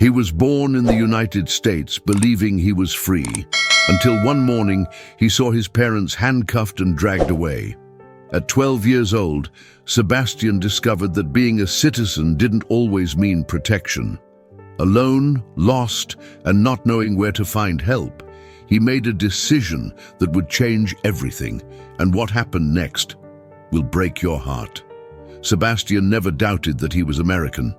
He was born in the United States, believing he was free, until one morning he saw his parents handcuffed and dragged away. At 12 years old, Sebastian discovered that being a citizen didn't always mean protection. Alone, lost, and not knowing where to find help, he made a decision that would change everything, and what happened next will break your heart. Sebastian never doubted that he was American.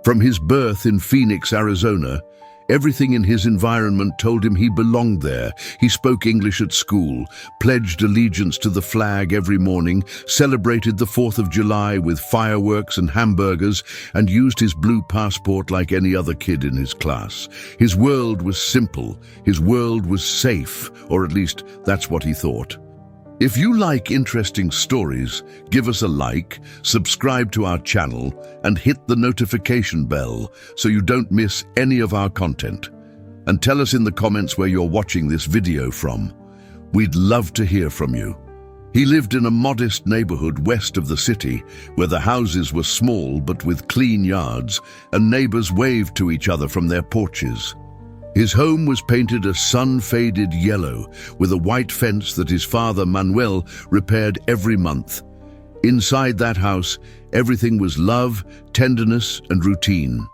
From his birth in Phoenix, Arizona, everything in his environment told him he belonged there. He spoke English at school, pledged allegiance to the flag every morning, celebrated the 4th of July with fireworks and hamburgers, and used his blue passport like any other kid in his class. His world was simple. His world was safe, or at least that's what he thought. If you like interesting stories, give us a like, subscribe to our channel, and hit the notification bell so you don't miss any of our content. And tell us in the comments where you're watching this video from. We'd love to hear from you. He lived in a modest neighborhood west of the city, where the houses were small but with clean yards, and neighbors waved to each other from their porches. His home was painted a sun-faded yellow, with a white fence that his father, Manuel, repaired every month. Inside that house, everything was love, tenderness, and routine.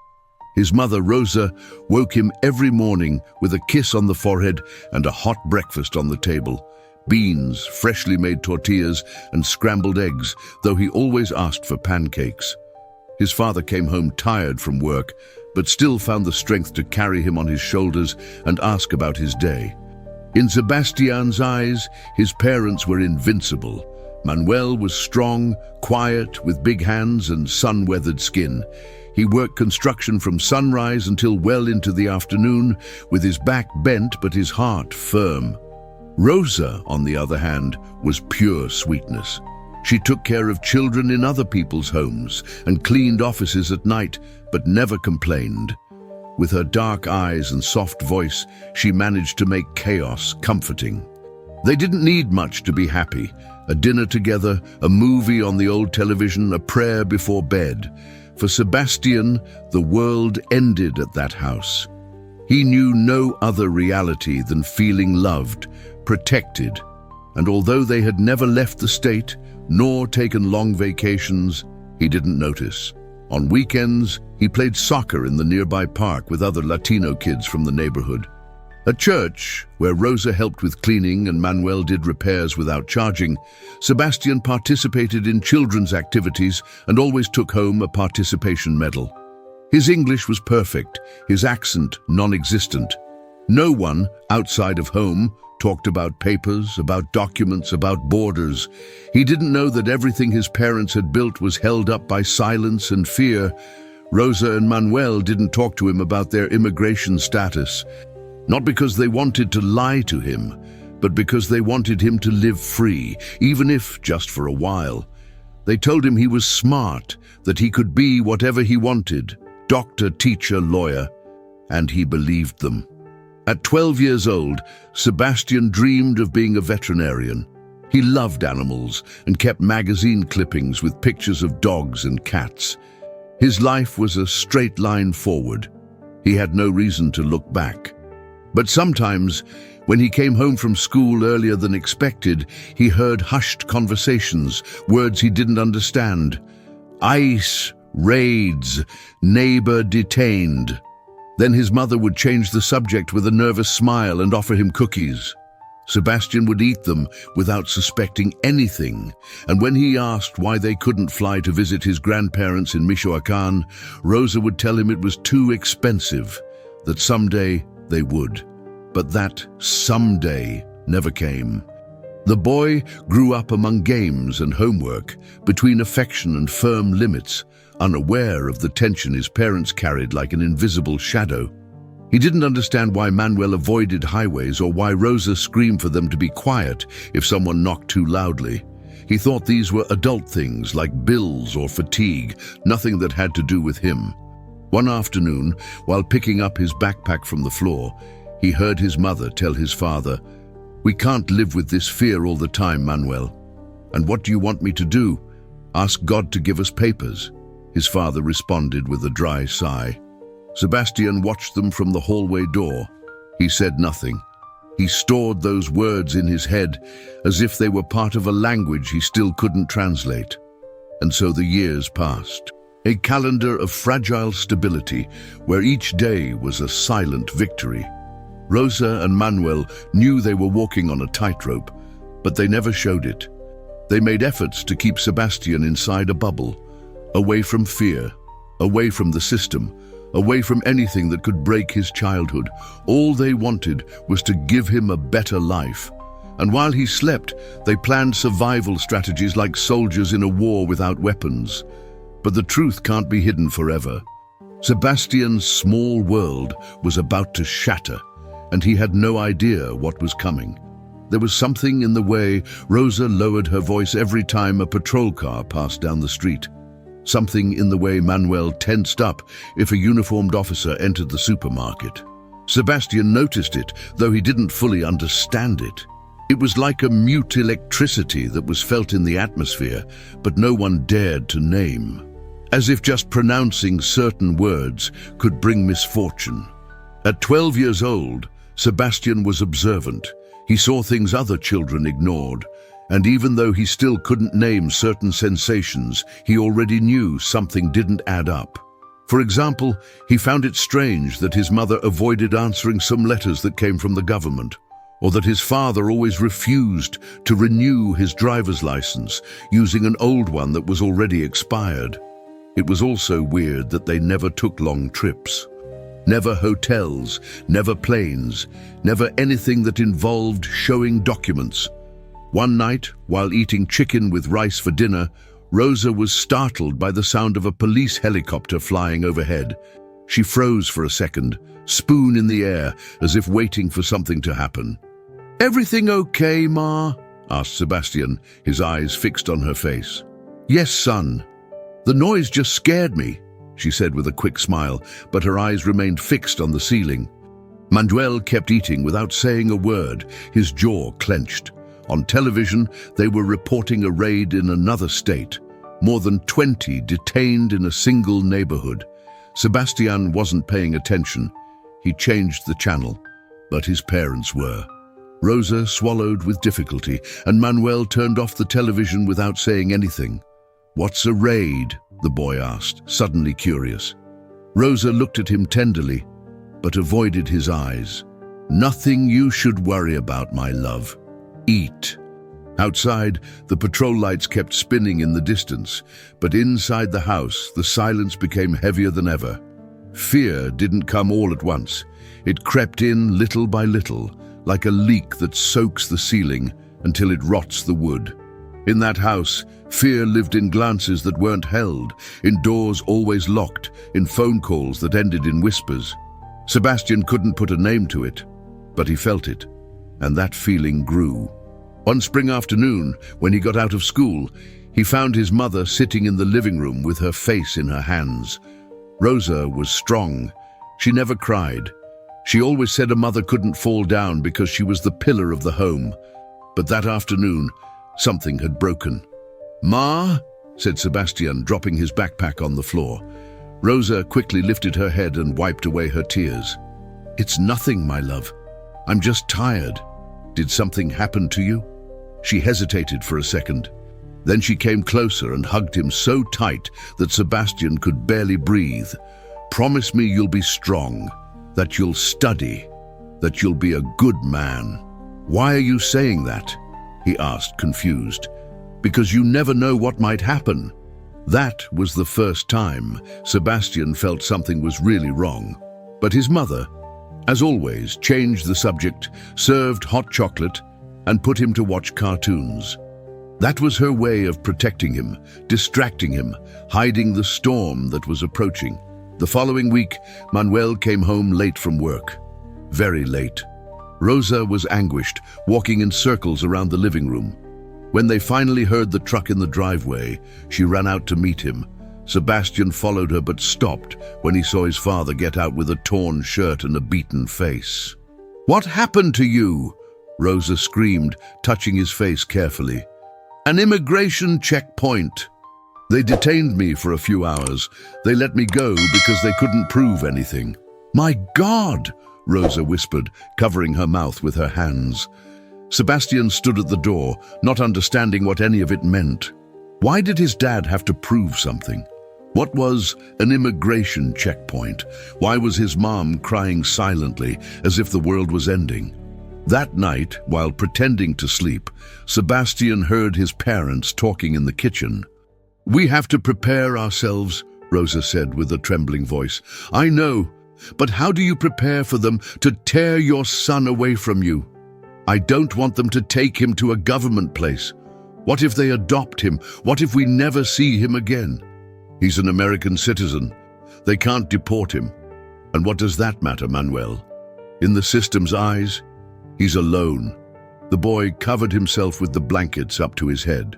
His mother, Rosa, woke him every morning with a kiss on the forehead and a hot breakfast on the table. Beans, freshly made tortillas, and scrambled eggs, though he always asked for pancakes. His father came home tired from work, but still found the strength to carry him on his shoulders and ask about his day. In Sebastian's eyes, his parents were invincible. Manuel was strong, quiet, with big hands and sun-weathered skin. He worked construction from sunrise until well into the afternoon, with his back bent but his heart firm. Rosa, on the other hand, was pure sweetness. She took care of children in other people's homes and cleaned offices at night, but never complained. With her dark eyes and soft voice, she managed to make chaos comforting. They didn't need much to be happy. A dinner together, a movie on the old television, a prayer before bed. For Sebastian, the world ended at that house. He knew no other reality than feeling loved, protected, and although they had never left the state, nor taken long vacations, he didn't notice. On weekends, he played soccer in the nearby park with other Latino kids from the neighborhood. At church, where Rosa helped with cleaning and Manuel did repairs without charging, Sebastian participated in children's activities and always took home a participation medal. His English was perfect, his accent non-existent. No one, outside of home, talked about papers, about documents, about borders. He didn't know that everything his parents had built was held up by silence and fear. Rosa and Manuel didn't talk to him about their immigration status, not because they wanted to lie to him, but because they wanted him to live free, even if just for a while. They told him he was smart, that he could be whatever he wanted, doctor, teacher, lawyer, and he believed them. At 12 years old, Sebastian dreamed of being a veterinarian. He loved animals and kept magazine clippings with pictures of dogs and cats. His life was a straight line forward. He had no reason to look back. But sometimes, when he came home from school earlier than expected, he heard hushed conversations, words he didn't understand. ICE, raids, neighbor detained. Then his mother would change the subject with a nervous smile and offer him cookies. Sebastian would eat them without suspecting anything, and when he asked why they couldn't fly to visit his grandparents in Michoacán, Rosa would tell him it was too expensive, that someday they would. But that someday never came. The boy grew up among games and homework, between affection and firm limits, unaware of the tension his parents carried like an invisible shadow. He didn't understand why Manuel avoided highways or why Rosa screamed for them to be quiet if someone knocked too loudly. He thought these were adult things like bills or fatigue, nothing that had to do with him. One afternoon, while picking up his backpack from the floor, he heard his mother tell his father, "We can't live with this fear all the time, Manuel. And what do you want me to do? Ask God to give us papers?" His father responded with a dry sigh. Sebastian watched them from the hallway door. He said nothing. He stored those words in his head as if they were part of a language he still couldn't translate. And so the years passed. A calendar of fragile stability where each day was a silent victory. Rosa and Manuel knew they were walking on a tightrope, but they never showed it. They made efforts to keep Sebastian inside a bubble, away from fear, away from the system, away from anything that could break his childhood. All they wanted was to give him a better life. And while he slept, they planned survival strategies like soldiers in a war without weapons. But the truth can't be hidden forever. Sebastian's small world was about to shatter, and he had no idea what was coming. There was something in the way Rosa lowered her voice every time a patrol car passed down the street. Something in the way Manuel tensed up if a uniformed officer entered the supermarket. Sebastian noticed it, though he didn't fully understand it. It was like a mute electricity that was felt in the atmosphere, but no one dared to name. As if just pronouncing certain words could bring misfortune. At 12 years old, Sebastian was observant. He saw things other children ignored, and even though he still couldn't name certain sensations, he already knew something didn't add up. For example, he found it strange that his mother avoided answering some letters that came from the government, or that his father always refused to renew his driver's license, using an old one that was already expired. It was also weird that they never took long trips. Never hotels, never planes, never anything that involved showing documents. One night, while eating chicken with rice for dinner, Rosa was startled by the sound of a police helicopter flying overhead. She froze for a second, spoon in the air, as if waiting for something to happen. "Everything okay, Ma?" asked Sebastian, his eyes fixed on her face. "Yes, son. The noise just scared me," she said with a quick smile, but her eyes remained fixed on the ceiling. Manuel kept eating without saying a word, his jaw clenched. On television, they were reporting a raid in another state. More than 20 detained in a single neighborhood. Sebastian wasn't paying attention. He changed the channel, but his parents were. Rosa swallowed with difficulty, and Manuel turned off the television without saying anything. "What's a raid?" the boy asked, suddenly curious. Rosa looked at him tenderly, but avoided his eyes. "Nothing you should worry about, my love. Eat." Outside, the patrol lights kept spinning in the distance, but inside the house, the silence became heavier than ever. Fear didn't come all at once. It crept in little by little, like a leak that soaks the ceiling until it rots the wood. In that house, fear lived in glances that weren't held, in doors always locked, in phone calls that ended in whispers. Sebastian couldn't put a name to it, but he felt it, and that feeling grew. One spring afternoon, when he got out of school, he found his mother sitting in the living room with her face in her hands. Rosa was strong. She never cried. She always said a mother couldn't fall down because she was the pillar of the home. But that afternoon, something had broken. "Ma?" said Sebastian, dropping his backpack on the floor. Rosa quickly lifted her head and wiped away her tears. "It's nothing, my love. I'm just tired. Did something happen to you?" She hesitated for a second. Then she came closer and hugged him so tight that Sebastian could barely breathe. "Promise me you'll be strong, that you'll study, that you'll be a good man." "Why are you saying that?" he asked, confused. "Because you never know what might happen." That was the first time Sebastian felt something was really wrong. But his mother, as always, changed the subject, served hot chocolate, and put him to watch cartoons. That was her way of protecting him, distracting him, hiding the storm that was approaching. The following week, Manuel came home late from work. Very late. Rosa was anguished, walking in circles around the living room. When they finally heard the truck in the driveway, she ran out to meet him. Sebastian followed her but stopped when he saw his father get out with a torn shirt and a beaten face. "What happened to you?" Rosa screamed, touching his face carefully. "An immigration checkpoint." They detained me for a few hours. They let me go because they couldn't prove anything. My God, Rosa whispered, covering her mouth with her hands. Sebastian stood at the door, not understanding what any of it meant. Why did his dad have to prove something? What was an immigration checkpoint? Why was his mom crying silently as if the world was ending? That night, while pretending to sleep, Sebastian heard his parents talking in the kitchen. "We have to prepare ourselves," Rosa said with a trembling voice. "I know, but how do you prepare for them to tear your son away from you? I don't want them to take him to a government place. What if they adopt him? What if we never see him again? He's an American citizen. They can't deport him. And what does that matter, Manuel? In the system's eyes, he's alone." The boy covered himself with the blankets up to his head.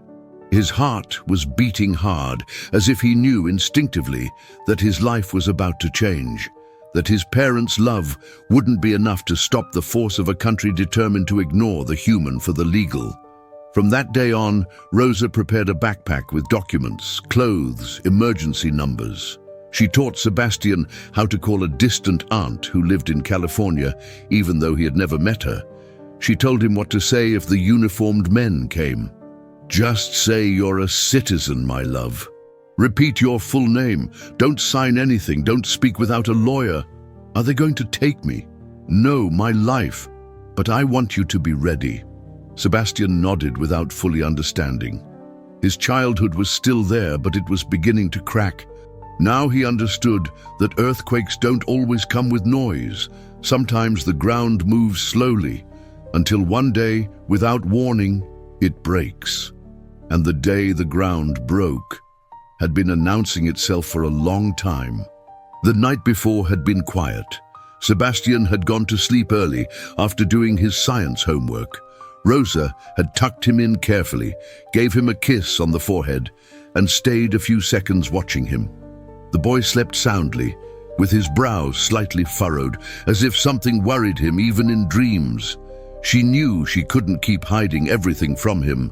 His heart was beating hard, as if he knew instinctively that his life was about to change, that his parents' love wouldn't be enough to stop the force of a country determined to ignore the human for the legal. From that day on, Rosa prepared a backpack with documents, clothes, emergency numbers. She taught Sebastian how to call a distant aunt who lived in California, even though he had never met her. She told him what to say if the uniformed men came. "Just say you're a citizen, my love. Repeat your full name. Don't sign anything. Don't speak without a lawyer. Are they going to take me? No, my life. But I want you to be ready." Sebastian nodded without fully understanding. His childhood was still there, but it was beginning to crack. Now he understood that earthquakes don't always come with noise. Sometimes the ground moves slowly, until one day, without warning, it breaks. And the day the ground broke had been announcing itself for a long time. The night before had been quiet. Sebastian had gone to sleep early after doing his science homework. Rosa had tucked him in carefully, gave him a kiss on the forehead, and stayed a few seconds watching him. The boy slept soundly, with his brow slightly furrowed, as if something worried him even in dreams. She knew she couldn't keep hiding everything from him.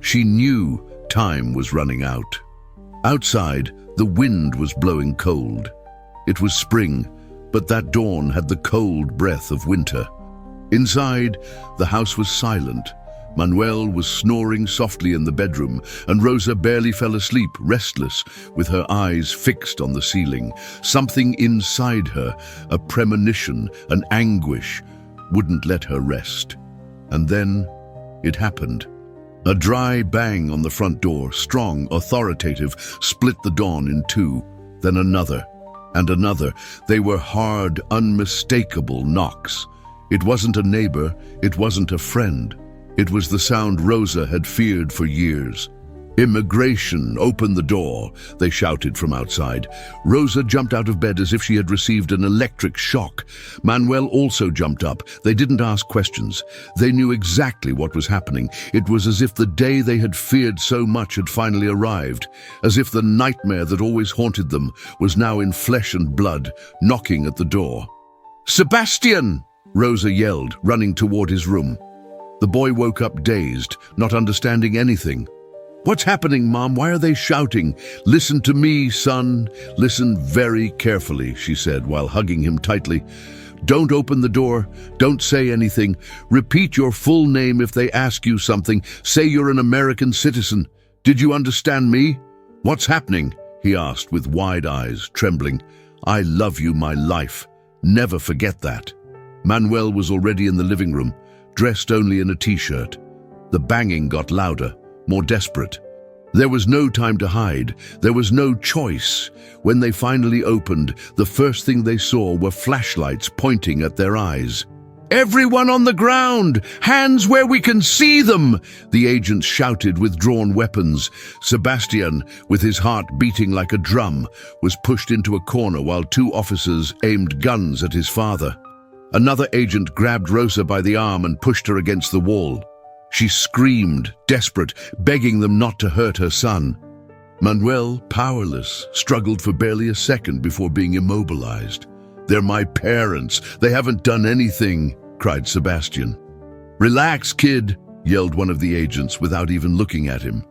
She knew time was running out. Outside, the wind was blowing cold. It was spring, but that dawn had the cold breath of winter. Inside, the house was silent. Manuel was snoring softly in the bedroom, and Rosa barely fell asleep, restless, with her eyes fixed on the ceiling. Something inside her, a premonition, an anguish, wouldn't let her rest. And then it happened. A dry bang on the front door, strong, authoritative, split the dawn in two. Then another, and another. They were hard, unmistakable knocks. It wasn't a neighbor, it wasn't a friend. It was the sound Rosa had feared for years. "Immigration, open the door," they shouted from outside. Rosa jumped out of bed as if she had received an electric shock. Manuel also jumped up. They didn't ask questions. They knew exactly what was happening. It was as if the day they had feared so much had finally arrived, as if the nightmare that always haunted them was now in flesh and blood, knocking at the door. "Sebastian!" Rosa yelled, running toward his room. The boy woke up dazed, not understanding anything. "What's happening, Mom? Why are they shouting?" "Listen to me, son. Listen very carefully," she said while hugging him tightly. "Don't open the door. Don't say anything. Repeat your full name if they ask you something. Say you're an American citizen. Did you understand me?" "What's happening?" he asked with wide eyes, trembling. "I love you, my life. Never forget that." Manuel was already in the living room, dressed only in a t-shirt. The banging got louder, more desperate. There was no time to hide. There was no choice. When they finally opened, the first thing they saw were flashlights pointing at their eyes. "Everyone on the ground! Hands where we can see them!" The agents shouted with drawn weapons. Sebastian, with his heart beating like a drum, was pushed into a corner while two officers aimed guns at his father. Another agent grabbed Rosa by the arm and pushed her against the wall. She screamed, desperate, begging them not to hurt her son. Manuel, powerless, struggled for barely a second before being immobilized. "They're my parents. They haven't done anything," cried Sebastian. "Relax, kid," yelled one of the agents without even looking at him.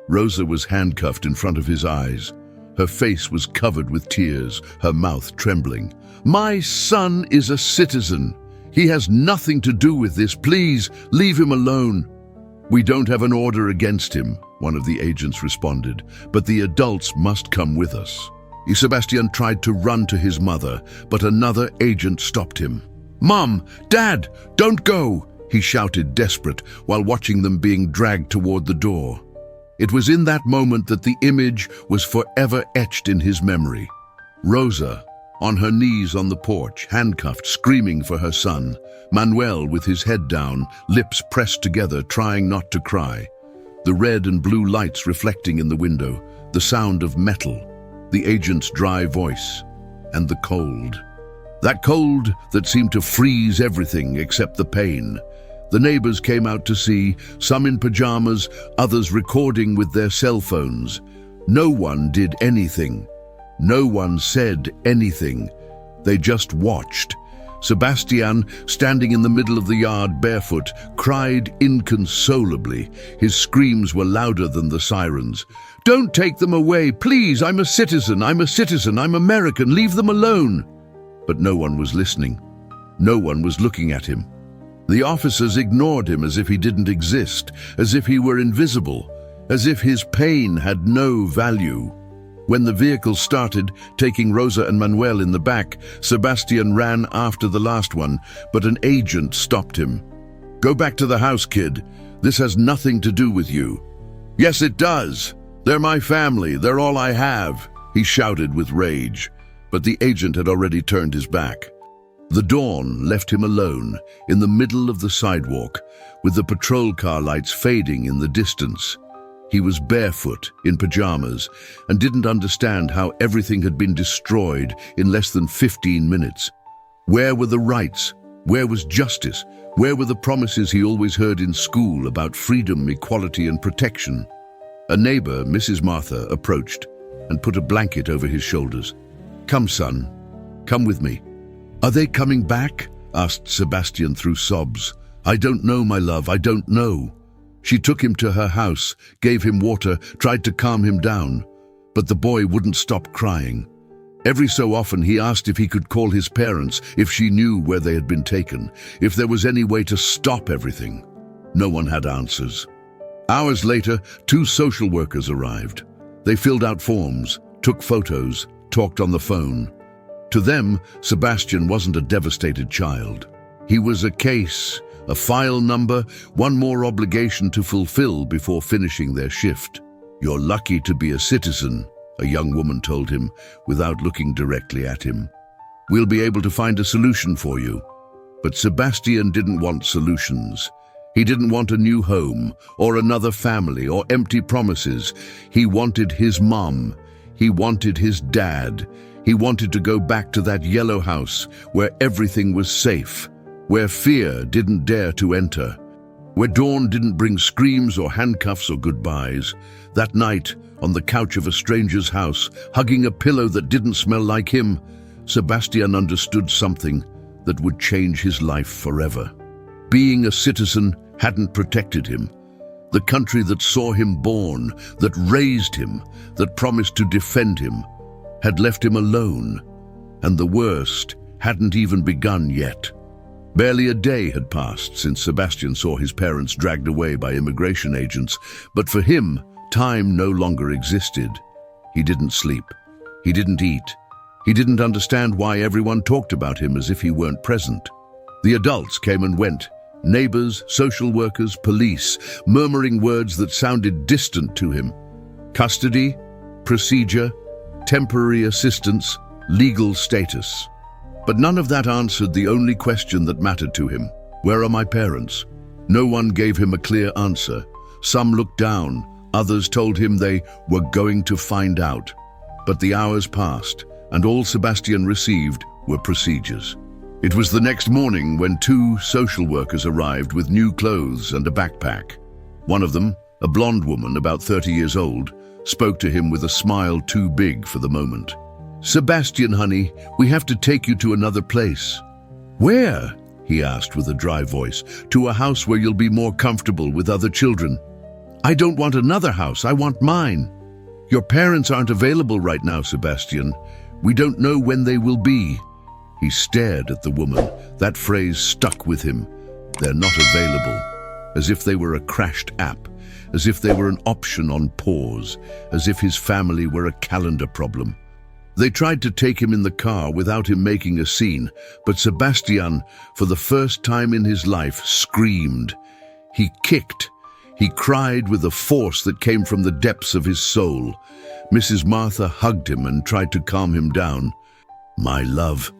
Rosa was handcuffed in front of his eyes. Her face was covered with tears, her mouth trembling. "My son is a citizen. He has nothing to do with this. Please, leave him alone." "We don't have an order against him," one of the agents responded, "but the adults must come with us." Sebastian tried to run to his mother, but another agent stopped him. "Mom! Dad! Don't go!" he shouted, desperate, while watching them being dragged toward the door. It was in that moment that the image was forever etched in his memory. Rosa, on her knees on the porch, handcuffed, screaming for her son. Manuel with his head down, lips pressed together, trying not to cry. The red and blue lights reflecting in the window, the sound of metal, the agent's dry voice, and the cold. That cold that seemed to freeze everything except the pain. The neighbors came out to see, some in pajamas, others recording with their cell phones. No one did anything. No one said anything. They just watched. Sebastian, standing in the middle of the yard barefoot, cried inconsolably. His screams were louder than the sirens. "Don't take them away, please! I'm a citizen, I'm American, leave them alone!" But no one was listening. No one was looking at him. The officers ignored him as if he didn't exist, as if he were invisible, as if his pain had no value. When the vehicle started, taking Rosa and Manuel in the back, Sebastian ran after the last one, but an agent stopped him. "Go back to the house, kid. This has nothing to do with you." "Yes, it does. They're my family. They're all I have," he shouted with rage. But the agent had already turned his back. The dawn left him alone, in the middle of the sidewalk, with the patrol car lights fading in the distance. He was barefoot, in pajamas, and didn't understand how everything had been destroyed in less than 15 minutes. Where were the rights? Where was justice? Where were the promises he always heard in school about freedom, equality, and protection? A neighbor, Mrs. Martha, approached and put a blanket over his shoulders. "Come, son. Come with me." "Are they coming back?" asked Sebastian through sobs. "I don't know, my love, I don't know." She took him to her house, gave him water, tried to calm him down. But the boy wouldn't stop crying. Every so often he asked if he could call his parents, if she knew where they had been taken, if there was any way to stop everything. No one had answers. Hours later, 2 social workers arrived. They filled out forms, took photos, talked on the phone. To them, Sebastian wasn't a devastated child. He was a case, a file number, one more obligation to fulfill before finishing their shift. "You're lucky to be a citizen," a young woman told him, without looking directly at him. "We'll be able to find a solution for you." But Sebastian didn't want solutions. He didn't want a new home, or another family, or empty promises. He wanted his mom. He wanted his dad. He wanted to go back to that yellow house where everything was safe, where fear didn't dare to enter, where dawn didn't bring screams or handcuffs or goodbyes. That night, on the couch of a stranger's house, hugging a pillow that didn't smell like him, Sebastian understood something that would change his life forever. Being a citizen hadn't protected him. The country that saw him born, that raised him, that promised to defend him, had left him alone, and the worst hadn't even begun yet. Barely a day had passed since Sebastian saw his parents dragged away by immigration agents, but for him, time no longer existed. He didn't sleep. He didn't eat. He didn't understand why everyone talked about him as if he weren't present. The adults came and went, neighbors, social workers, police, murmuring words that sounded distant to him. Custody, procedure, temporary assistance, legal status. But none of that answered the only question that mattered to him. Where are my parents? No one gave him a clear answer. Some looked down, others told him they were going to find out. But the hours passed, and all Sebastian received were procedures. It was the next morning when 2 social workers arrived with new clothes and a backpack. One of them, a blonde woman about 30 years old, spoke to him with a smile too big for the moment. "Sebastian, honey, we have to take you to another place." "Where?" he asked with a dry voice. "To a house where you'll be more comfortable with other children." I don't want another house, I want mine. Your parents aren't available right now, Sebastian. We don't know when they will be. He stared at the woman. That phrase stuck with him. They're not available. As if they were a crashed app. As if they were an option on pause. As if his family were a calendar problem. They tried to take him in the car without him making a scene, but Sebastian, for the first time in his life, screamed. He kicked. He cried with a force that came from the depths of his soul. Mrs. Martha hugged him and tried to calm him down. My love,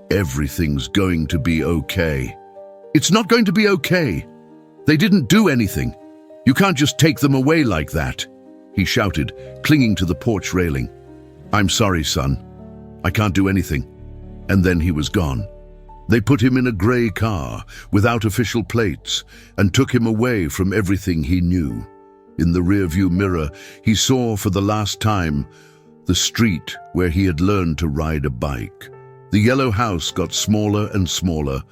everything's going to be okay. It's not going to be okay. They didn't do anything. You can't just take them away like that, he shouted, clinging to the porch railing. I'm sorry, son. I can't do anything. And then he was gone. They put him in a grey car without official plates and took him away from everything he knew. In the rearview mirror, he saw for the last time the street where he had learned to ride a bike. The yellow house got smaller and smaller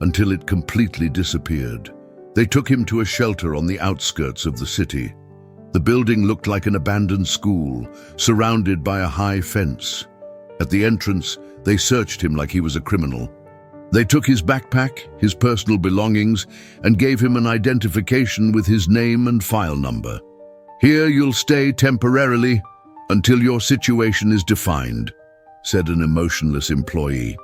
until it completely disappeared. They took him to a shelter on the outskirts of the city. The building looked like an abandoned school, surrounded by a high fence. At the entrance, they searched him like he was a criminal. They took his backpack, his personal belongings, and gave him an identification with his name and file number. Here you'll stay temporarily until your situation is defined, said an emotionless employee.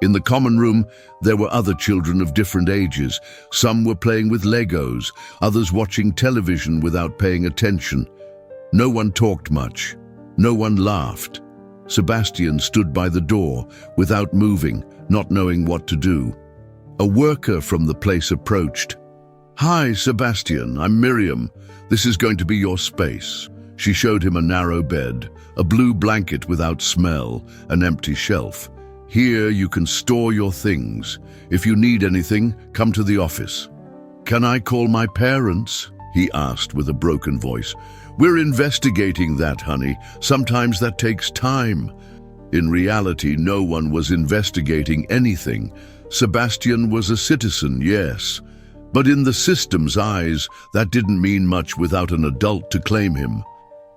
In the common room, there were other children of different ages. Some were playing with Legos, others watching television without paying attention. No one talked much. No one laughed. Sebastian stood by the door, without moving, not knowing what to do. A worker from the place approached. Hi, Sebastian, I'm Miriam. This is going to be your space. She showed him a narrow bed, a blue blanket without smell, an empty shelf. Here you can store your things. If you need anything, come to the office. Can I call my parents? He asked with a broken voice. We're investigating that, honey. Sometimes that takes time. In reality, no one was investigating anything. Sebastian was a citizen, yes. But in the system's eyes, that didn't mean much without an adult to claim him.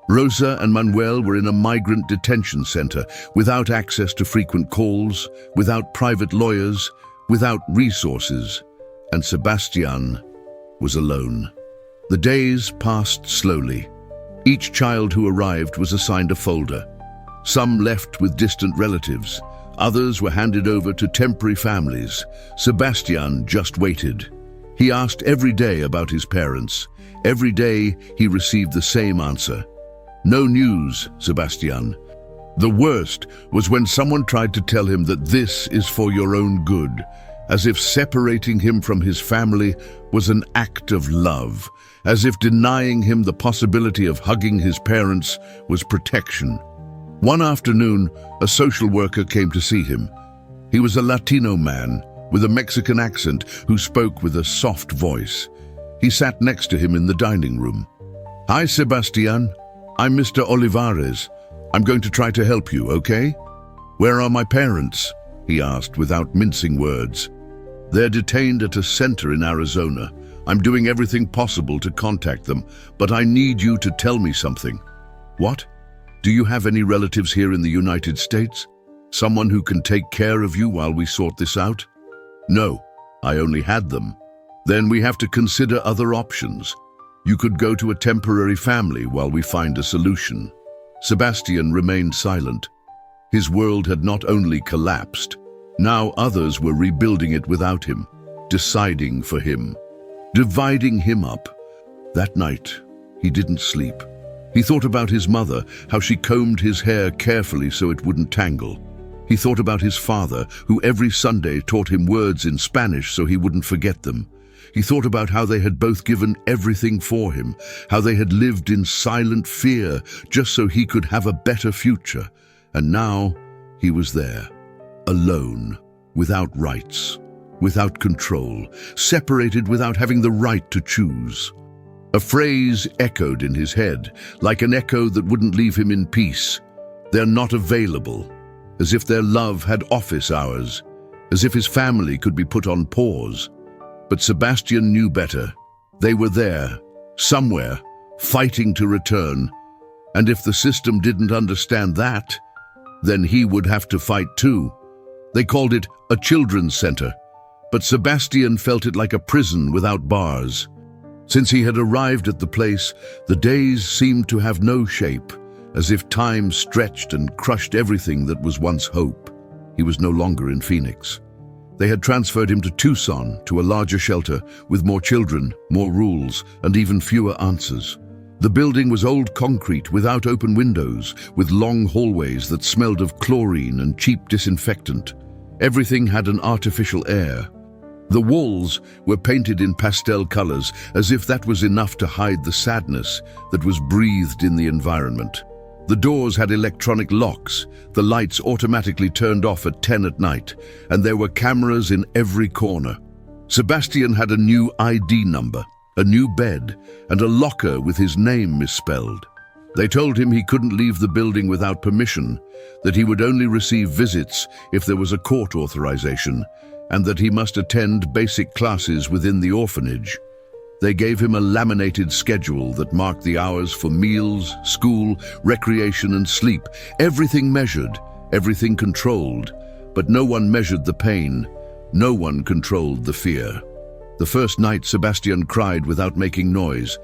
Rosa and Manuel were in a migrant detention center, without access to frequent calls, without private lawyers, without resources. And Sebastian was alone. The days passed slowly. Each child who arrived was assigned a folder. Some left with distant relatives. Others were handed over to temporary families. Sebastian just waited. He asked every day about his parents. Every day he received the same answer. No news, Sebastian. The worst was when someone tried to tell him that this is for your own good, as if separating him from his family was an act of love, as if denying him the possibility of hugging his parents was protection. One afternoon, a social worker came to see him. He was a Latino man with a Mexican accent who spoke with a soft voice. He sat next to him in the dining room. Hi, Sebastian. I'm Mr. Olivares. I'm going to try to help you, okay? Where are my parents? He asked without mincing words. They're detained at a center in Arizona. I'm doing everything possible to contact them, but I need you to tell me something. What? Do you have any relatives here in the United States? Someone who can take care of you while we sort this out? No, I only had them. Then we have to consider other options. You could go to a temporary family while we find a solution. Sebastian remained silent. His world had not only collapsed, now others were rebuilding it without him, deciding for him, dividing him up. That night, he didn't sleep. He thought about his mother, how she combed his hair carefully so it wouldn't tangle. He thought about his father, who every Sunday taught him words in Spanish so he wouldn't forget them. He thought about how they had both given everything for him, how they had lived in silent fear just so he could have a better future. And now he was there, alone, without rights, without control, separated without having the right to choose. A phrase echoed in his head, like an echo that wouldn't leave him in peace. They're not available, as if their love had office hours, as if his family could be put on pause. But Sebastian knew better. They were there, somewhere, fighting to return. And if the system didn't understand that, then he would have to fight too. They called it a children's center, but Sebastian felt it like a prison without bars. Since he had arrived at the place, the days seemed to have no shape, as if time stretched and crushed everything that was once hope. He was no longer in Phoenix. They had transferred him to Tucson, to a larger shelter, with more children, more rules, and even fewer answers. The building was old concrete without open windows, with long hallways that smelled of chlorine and cheap disinfectant. Everything had an artificial air. The walls were painted in pastel colors, as if that was enough to hide the sadness that was breathed in the environment. The doors had electronic locks, the lights automatically turned off at 10 at night, and there were cameras in every corner. Sebastian had a new ID number, a new bed, and a locker with his name misspelled. They told him he couldn't leave the building without permission, that he would only receive visits if there was a court authorization, and that he must attend basic classes within the orphanage. They gave him a laminated schedule that marked the hours for meals, school, recreation, and sleep. Everything measured, everything controlled, but no one measured the pain. No one controlled the fear. The first night, Sebastian cried without making noise.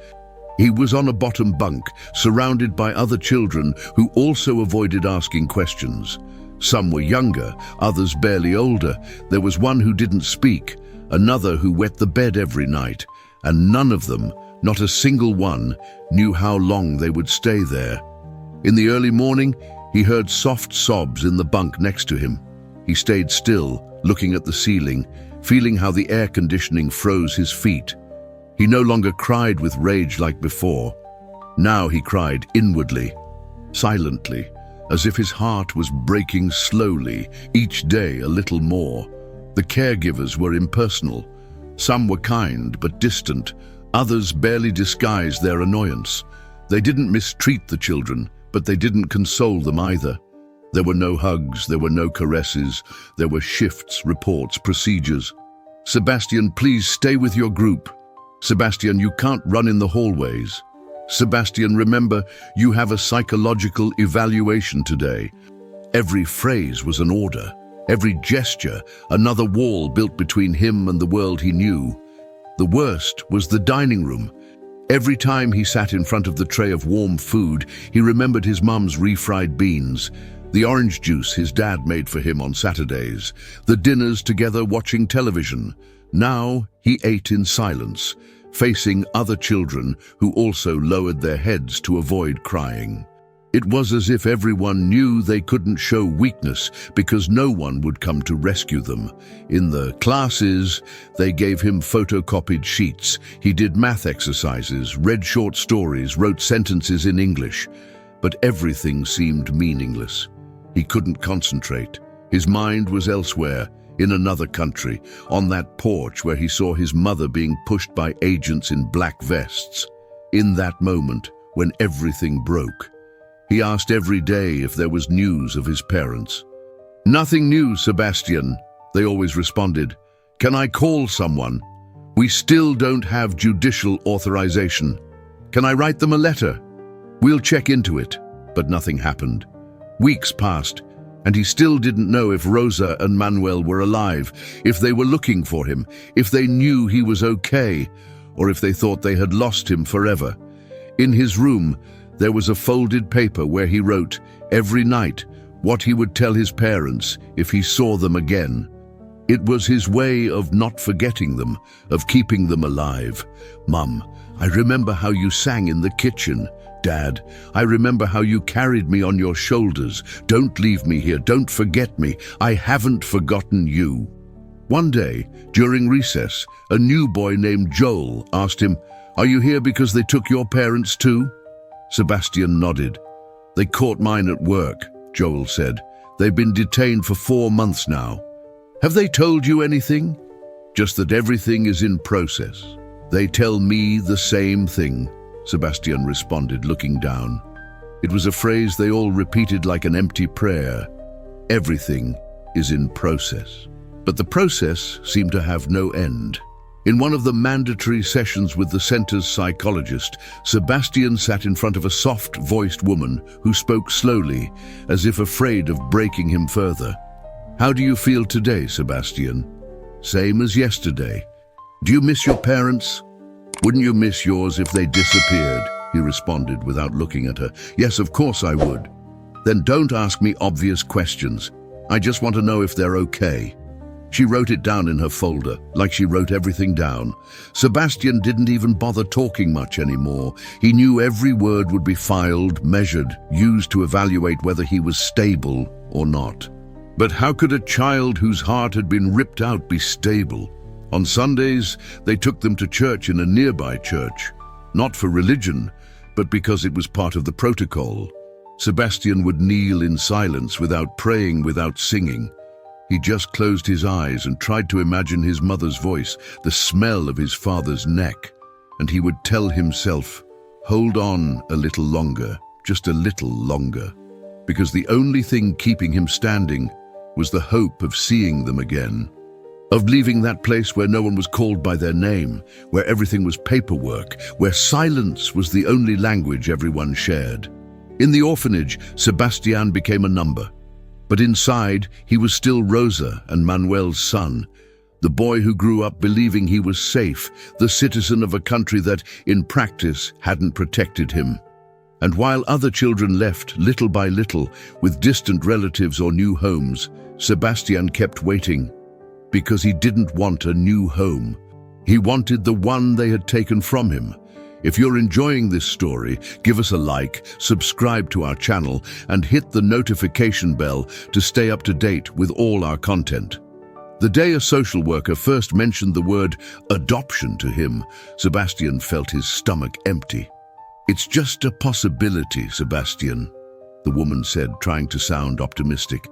He was on a bottom bunk, surrounded by other children who also avoided asking questions. Some were younger, others barely older. There was one who didn't speak, another who wet the bed every night, and none of them, not a single one, knew how long they would stay there. In the early morning, he heard soft sobs in the bunk next to him. He stayed still, looking at the ceiling, feeling how the air conditioning froze his feet. He no longer cried with rage like before. Now he cried inwardly, silently, as if his heart was breaking slowly, each day a little more. The caregivers were impersonal. Some were kind but distant. Others barely disguised their annoyance. They didn't mistreat the children, but they didn't console them either. There were no hugs, there were no caresses. There were shifts, reports, procedures. Sebastian, please stay with your group. Sebastian, you can't run in the hallways. Sebastian, remember, you have a psychological evaluation today. Every phrase was an order. Every gesture, another wall built between him and the world he knew. The worst was the dining room. Every time he sat in front of the tray of warm food, he remembered his mum's refried beans, the orange juice his dad made for him on Saturdays, the dinners together watching television. Now he ate in silence, facing other children who also lowered their heads to avoid crying. It was as if everyone knew they couldn't show weakness because no one would come to rescue them. In the classes, they gave him photocopied sheets. He did math exercises, read short stories, wrote sentences in English. But everything seemed meaningless. He couldn't concentrate. His mind was elsewhere, in another country, on that porch where he saw his mother being pushed by agents in black vests. In that moment, when everything broke, he asked every day if there was news of his parents. "Nothing new, Sebastian," they always responded. "Can I call someone? We still don't have judicial authorization. Can I write them a letter? We'll check into it." But nothing happened. Weeks passed, and he still didn't know if Rosa and Manuel were alive, if they were looking for him, if they knew he was okay, or if they thought they had lost him forever. In his room, there was a folded paper where he wrote, every night, what he would tell his parents if he saw them again. It was his way of not forgetting them, of keeping them alive. "Mum, I remember how you sang in the kitchen. Dad, I remember how you carried me on your shoulders. Don't leave me here, don't forget me. I haven't forgotten you." One day, during recess, a new boy named Joel asked him, "Are you here because they took your parents too?" Sebastian nodded. "They caught mine at work," Joel said. "They've been detained for 4 months now." "Have they told you anything?" "Just that everything is in process." "They tell me the same thing," Sebastian responded, looking down. It was a phrase they all repeated like an empty prayer. Everything is in process. But the process seemed to have no end. In one of the mandatory sessions with the center's psychologist, Sebastian sat in front of a soft-voiced woman who spoke slowly, as if afraid of breaking him further. "How do you feel today, Sebastian?" "Same as yesterday." "Do you miss your parents?" "Wouldn't you miss yours if they disappeared?" he responded without looking at her. "Yes, of course I would." "Then don't ask me obvious questions. I just want to know if they're okay." She wrote it down in her folder, like she wrote everything down. Sebastian didn't even bother talking much anymore. He knew every word would be filed, measured, used to evaluate whether he was stable or not. But how could a child whose heart had been ripped out be stable? On Sundays, they took them to church in a nearby church. Not for religion, but because it was part of the protocol. Sebastian would kneel in silence, without praying, without singing. He just closed his eyes and tried to imagine his mother's voice, the smell of his father's neck, and he would tell himself, "Hold on a little longer, just a little longer," because the only thing keeping him standing was the hope of seeing them again, of leaving that place where no one was called by their name, where everything was paperwork, where silence was the only language everyone shared. In the orphanage, Sebastian became a number. But inside, he was still Rosa and Manuel's son, the boy who grew up believing he was safe, the citizen of a country that, in practice, hadn't protected him. And while other children left, little by little, with distant relatives or new homes, Sebastian kept waiting, because he didn't want a new home. He wanted the one they had taken from him. If you're enjoying this story, give us a like, subscribe to our channel, and hit the notification bell to stay up to date with all our content. The day a social worker first mentioned the word adoption to him, Sebastian felt his stomach empty. "It's just a possibility, Sebastian," the woman said, trying to sound optimistic.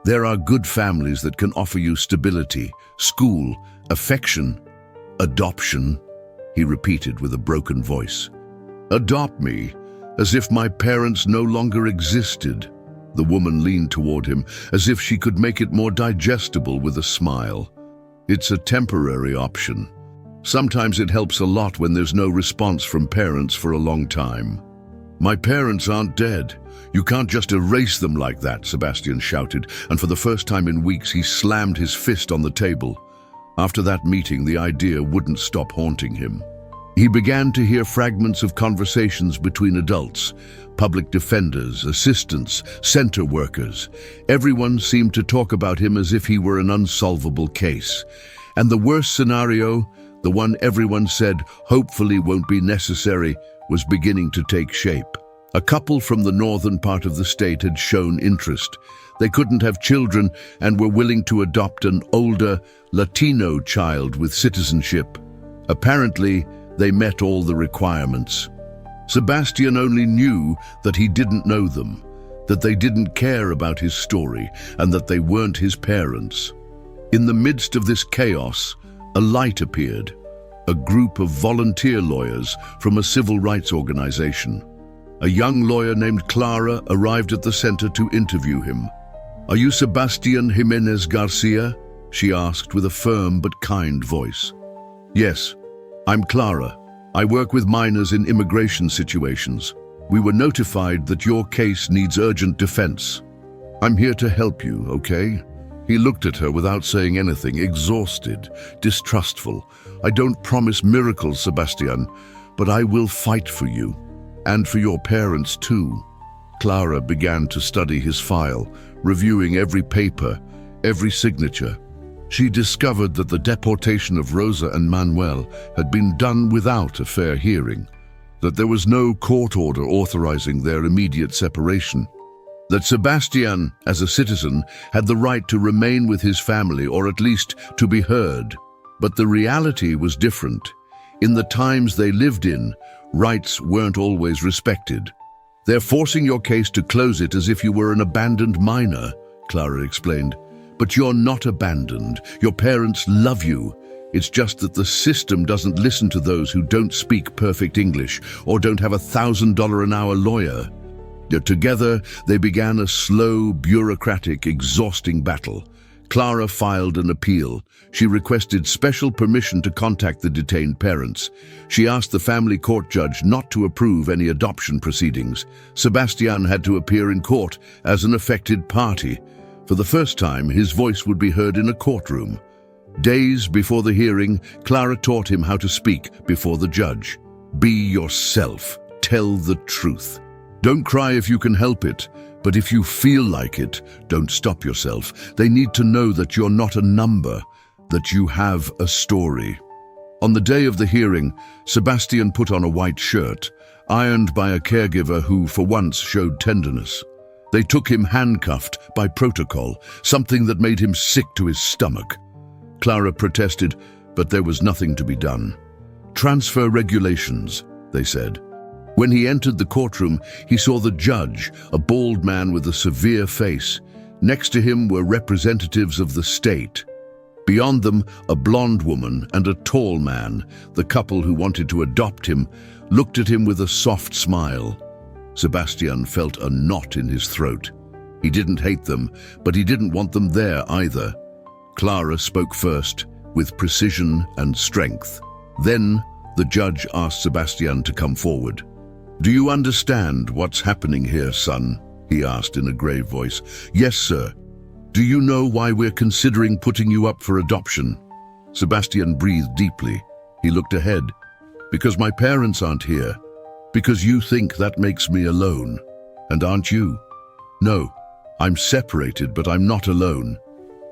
"There are good families that can offer you stability, school, affection. Adoption," he repeated with a broken voice. "Adopt me, as if my parents no longer existed." The woman leaned toward him, as if she could make it more digestible with a smile. "It's a temporary option. Sometimes it helps a lot when there's no response from parents for a long time." "My parents aren't dead. You can't just erase them like that," Sebastian shouted, and for the first time in weeks he slammed his fist on the table. After that meeting, the idea wouldn't stop haunting him. He began to hear fragments of conversations between adults, public defenders, assistants, center workers. Everyone seemed to talk about him as if he were an unsolvable case. And the worst scenario, the one everyone said hopefully won't be necessary, was beginning to take shape. A couple from the northern part of the state had shown interest. They couldn't have children and were willing to adopt an older, Latino child with citizenship. Apparently, they met all the requirements. Sebastian only knew that he didn't know them, that they didn't care about his story, and that they weren't his parents. In the midst of this chaos, a light appeared, a group of volunteer lawyers from a civil rights organization. A young lawyer named Clara arrived at the center to interview him. "Are you Sebastian Jimenez Garcia?" she asked with a firm but kind voice. "Yes, I'm Clara. I work with minors in immigration situations. We were notified that your case needs urgent defense. I'm here to help you, okay?" He looked at her without saying anything, exhausted, distrustful. "I don't promise miracles, Sebastian, but I will fight for you. And for your parents too." Clara began to study his file, reviewing every paper, every signature. She discovered that the deportation of Rosa and Manuel had been done without a fair hearing, that there was no court order authorizing their immediate separation, that Sebastian, as a citizen, had the right to remain with his family or at least to be heard. But the reality was different. In the times they lived in, rights weren't always respected. "They're forcing your case to close it as if you were an abandoned minor," Clara explained. "But you're not abandoned. Your parents love you. It's just that the system doesn't listen to those who don't speak perfect English or don't have a $1,000 an hour lawyer." Together, they began a slow, bureaucratic, exhausting battle. Clara filed an appeal. She requested special permission to contact the detained parents. She asked the family court judge not to approve any adoption proceedings. Sebastian had to appear in court as an affected party. For the first time, his voice would be heard in a courtroom. Days before the hearing, Clara taught him how to speak before the judge. Be yourself. Tell the truth. Don't cry if you can help it, but if you feel like it, don't stop yourself. They need to know that you're not a number, that you have a story. On the day of the hearing, Sebastian put on a white shirt, ironed by a caregiver who, for once, showed tenderness. They took him handcuffed by protocol, something that made him sick to his stomach. Clara protested, but there was nothing to be done. Transfer regulations, they said. When he entered the courtroom, he saw the judge, a bald man with a severe face. Next to him were representatives of the state. Beyond them, a blonde woman and a tall man, the couple who wanted to adopt him, looked at him with a soft smile. Sebastian felt a knot in his throat. He didn't hate them, but he didn't want them there either. Clara spoke first, with precision and strength. Then, the judge asked Sebastian to come forward. "Do you understand what's happening here, son?" he asked in a grave voice. "Yes, sir." "Do you know why we're considering putting you up for adoption?" Sebastian breathed deeply. He looked ahead. "Because my parents aren't here. Because you think that makes me alone. And aren't you?" "No, I'm separated, but I'm not alone.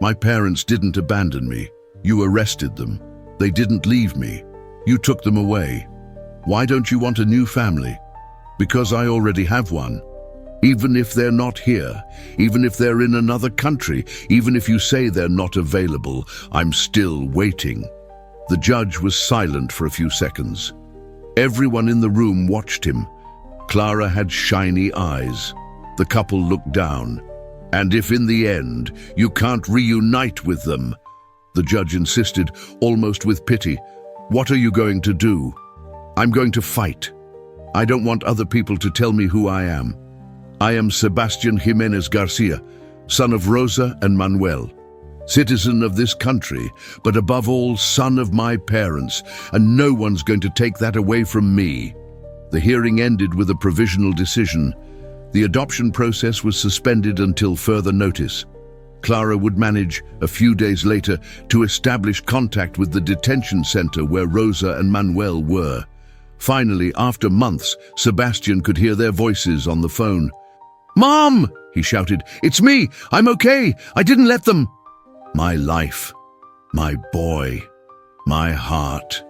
My parents didn't abandon me. You arrested them. They didn't leave me. You took them away. Why don't you want a new family?" "Because I already have one. Even if they're not here, even if they're in another country, even if you say they're not available, I'm still waiting." The judge was silent for a few seconds. Everyone in the room watched him. Clara had shiny eyes. The couple looked down. "And if in the end you can't reunite with them," the judge insisted, almost with pity, "what are you going to do?" "I'm going to fight. I don't want other people to tell me who I am. I am Sebastian Jimenez Garcia, son of Rosa and Manuel, citizen of this country, but above all, son of my parents, and no one's going to take that away from me." The hearing ended with a provisional decision. The adoption process was suspended until further notice. Clara would manage, a few days later, to establish contact with the detention center where Rosa and Manuel were. Finally, after months, Sebastian could hear their voices on the phone. "Mom!" he shouted. "It's me! I'm okay! I didn't let them!" "My life, my boy, my heart."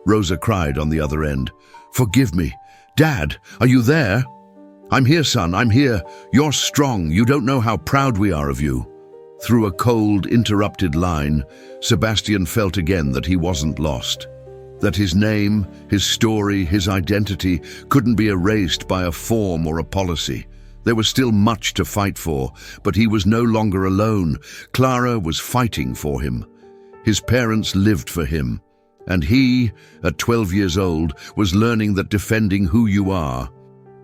Rosa cried on the other end. "Forgive me. Dad, are you there?" "I'm here, son, I'm here. You're strong. You don't know how proud we are of you." Through a cold, interrupted line, Sebastian felt again that he wasn't lost. That his name, his story, his identity couldn't be erased by a form or a policy. There was still much to fight for, but he was no longer alone. Clara was fighting for him. His parents lived for him. And he, at 12 years old, was learning that defending who you are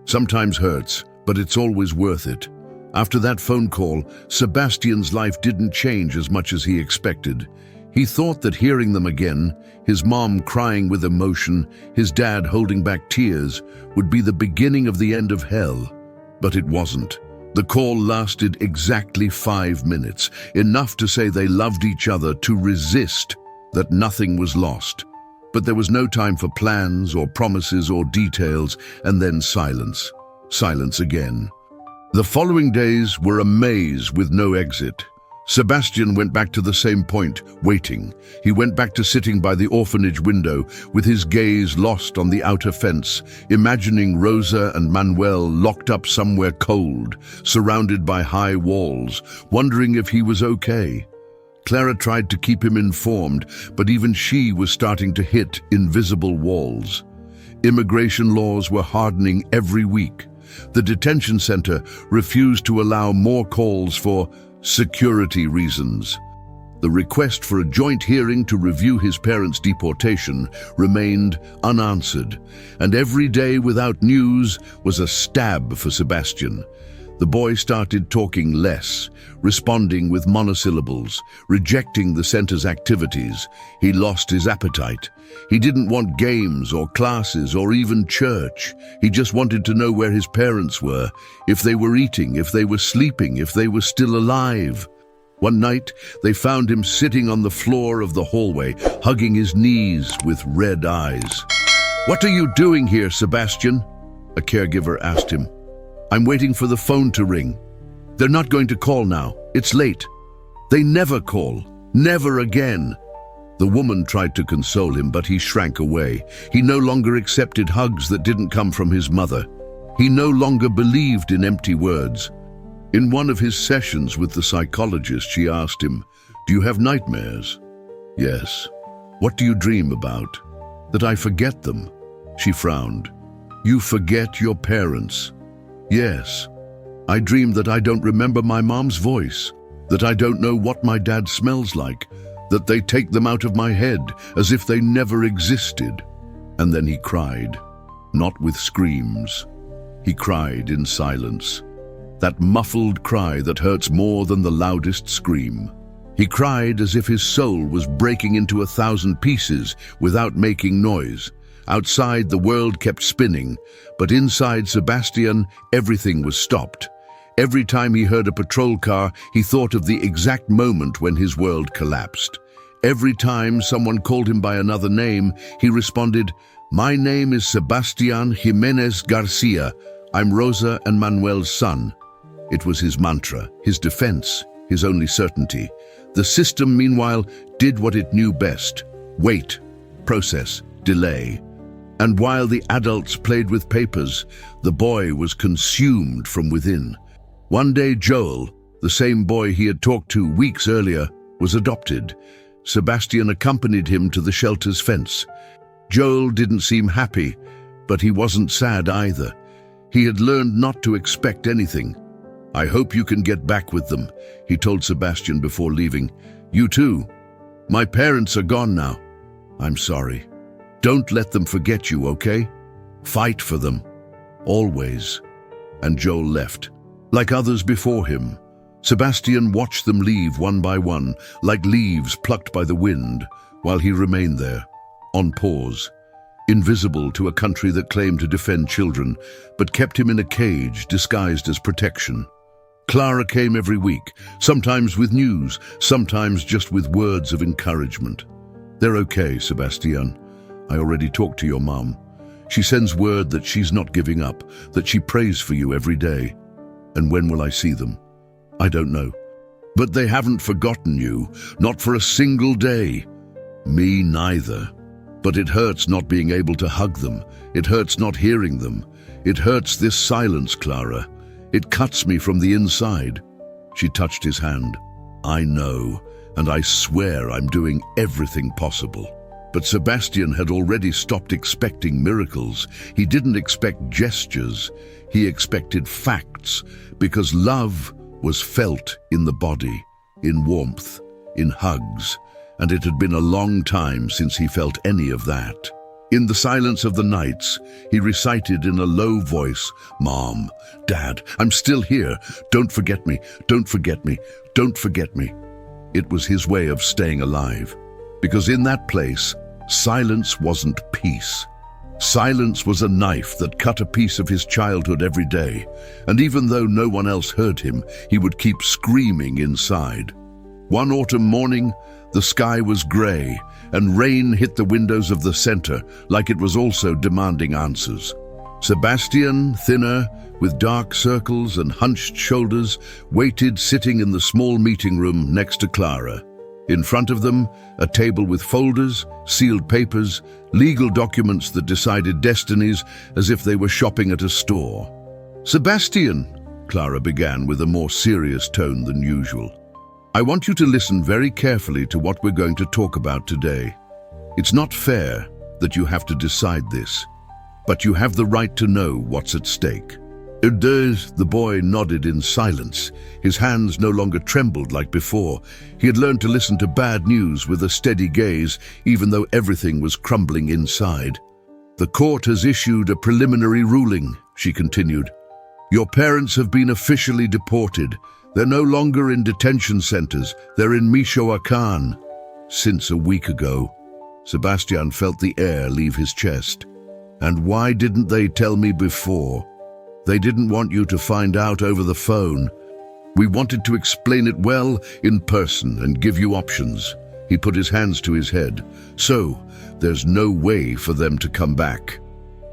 sometimes hurts, but it's always worth it. After that phone call, Sebastian's life didn't change as much as he expected. He thought that hearing them again, his mom crying with emotion, his dad holding back tears, would be the beginning of the end of hell. But it wasn't. The call lasted exactly 5 minutes, enough to say they loved each other, to resist, that nothing was lost. But there was no time for plans or promises or details, and then silence. Silence again. The following days were a maze with no exit. Sebastian went back to the same point, waiting. He went back to sitting by the orphanage window, with his gaze lost on the outer fence, imagining Rosa and Manuel locked up somewhere cold, surrounded by high walls, wondering if he was okay. Clara tried to keep him informed, but even she was starting to hit invisible walls. Immigration laws were hardening every week. The detention center refused to allow more calls for security reasons. The request for a joint hearing to review his parents' deportation remained unanswered, and every day without news was a stab for Sebastian. The boy started talking less, responding with monosyllables, rejecting the center's activities. He lost his appetite. He didn't want games or classes or even church. He just wanted to know where his parents were, if they were eating, if they were sleeping, if they were still alive. One night, they found him sitting on the floor of the hallway, hugging his knees with red eyes. "What are you doing here, Sebastian?" a caregiver asked him. "I'm waiting for the phone to ring. They're not going to call now. It's late. They never call. Never again." The woman tried to console him, but he shrank away. He no longer accepted hugs that didn't come from his mother. He no longer believed in empty words. In one of his sessions with the psychologist, she asked him, "Do you have nightmares?" "Yes." "What do you dream about?" "That I forget them." She frowned. "You forget your parents?" "Yes. I dream that I don't remember my mom's voice, that I don't know what my dad smells like, that they take them out of my head as if they never existed." And then he cried, not with screams. He cried in silence, that muffled cry that hurts more than the loudest scream. He cried as if his soul was breaking into 1,000 pieces without making noise. Outside, the world kept spinning, but inside Sebastian, everything was stopped. Every time he heard a patrol car, he thought of the exact moment when his world collapsed. Every time someone called him by another name, he responded, "My name is Sebastian Jimenez Garcia. I'm Rosa and Manuel's son." It was his mantra, his defense, his only certainty. The system, meanwhile, did what it knew best: wait, process, delay. And while the adults played with papers, the boy was consumed from within. One day, Joel, the same boy he had talked to weeks earlier, was adopted. Sebastian accompanied him to the shelter's fence. Joel didn't seem happy, but he wasn't sad either. He had learned not to expect anything. "I hope you can get back with them," he told Sebastian before leaving. "You too. My parents are gone now. I'm sorry. Don't let them forget you, okay? Fight for them. Always." And Joel left. Like others before him, Sebastian watched them leave one by one, like leaves plucked by the wind, while he remained there, on pause, invisible to a country that claimed to defend children, but kept him in a cage disguised as protection. Clara came every week, sometimes with news, sometimes just with words of encouragement. "They're okay, Sebastian. I already talked to your mom. She sends word that she's not giving up, that she prays for you every day. And when will I see them? I don't know. But they haven't forgotten you, not for a single day. Me neither. But it hurts not being able to hug them. It hurts not hearing them. It hurts this silence, Clara. It cuts me from the inside." She touched his hand. "I know, and I swear I'm doing everything possible." But Sebastian had already stopped expecting miracles. He didn't expect gestures. He expected facts, because love was felt in the body, in warmth, in hugs, and it had been a long time since he felt any of that. In the silence of the nights, he recited in a low voice, "Mom, Dad, I'm still here. Don't forget me, don't forget me, don't forget me." It was his way of staying alive, because in that place, silence wasn't peace. Silence was a knife that cut a piece of his childhood every day, and even though no one else heard him, he would keep screaming inside. One autumn morning, the sky was grey, and rain hit the windows of the center like it was also demanding answers. Sebastian, thinner, with dark circles and hunched shoulders, waited sitting in the small meeting room next to Clara. In front of them, a table with folders, sealed papers, legal documents that decided destinies as if they were shopping at a store. "Sebastian," Clara began with a more serious tone than usual, "I want you to listen very carefully to what we're going to talk about today. It's not fair that you have to decide this, but you have the right to know what's at stake." The boy nodded in silence. His hands no longer trembled like before. He had learned to listen to bad news with a steady gaze, even though everything was crumbling inside. "The court has issued a preliminary ruling," she continued. Your parents have been officially deported. They're no longer in detention centers. They're in Michoacan. Since a week ago, Sebastian felt the air leave his chest. And why didn't they tell me before? They didn't want you to find out over the phone. We wanted to explain it well in person and give you options. He put his hands to his head. So, there's no way for them to come back.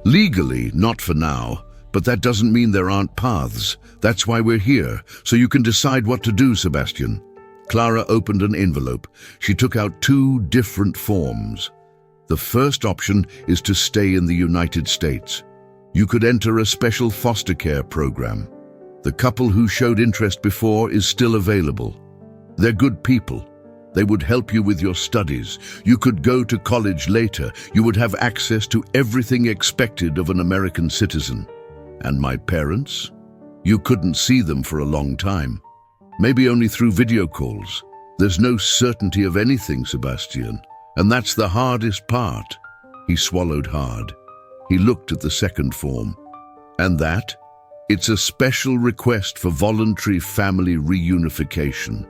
Legally, not for now, but that doesn't mean there aren't paths. That's why we're here, so you can decide what to do, Sebastian. Clara opened an envelope. She took out 2 different forms. The first option is to stay in the United States. You could enter a special foster care program. The couple who showed interest before is still available. They're good people. They would help you with your studies. You could go to college later. You would have access to everything expected of an American citizen. And my parents? You couldn't see them for a long time. Maybe only through video calls. There's no certainty of anything, Sebastian. And that's the hardest part. He swallowed hard. He looked at the second form. And that? It's a special request for voluntary family reunification.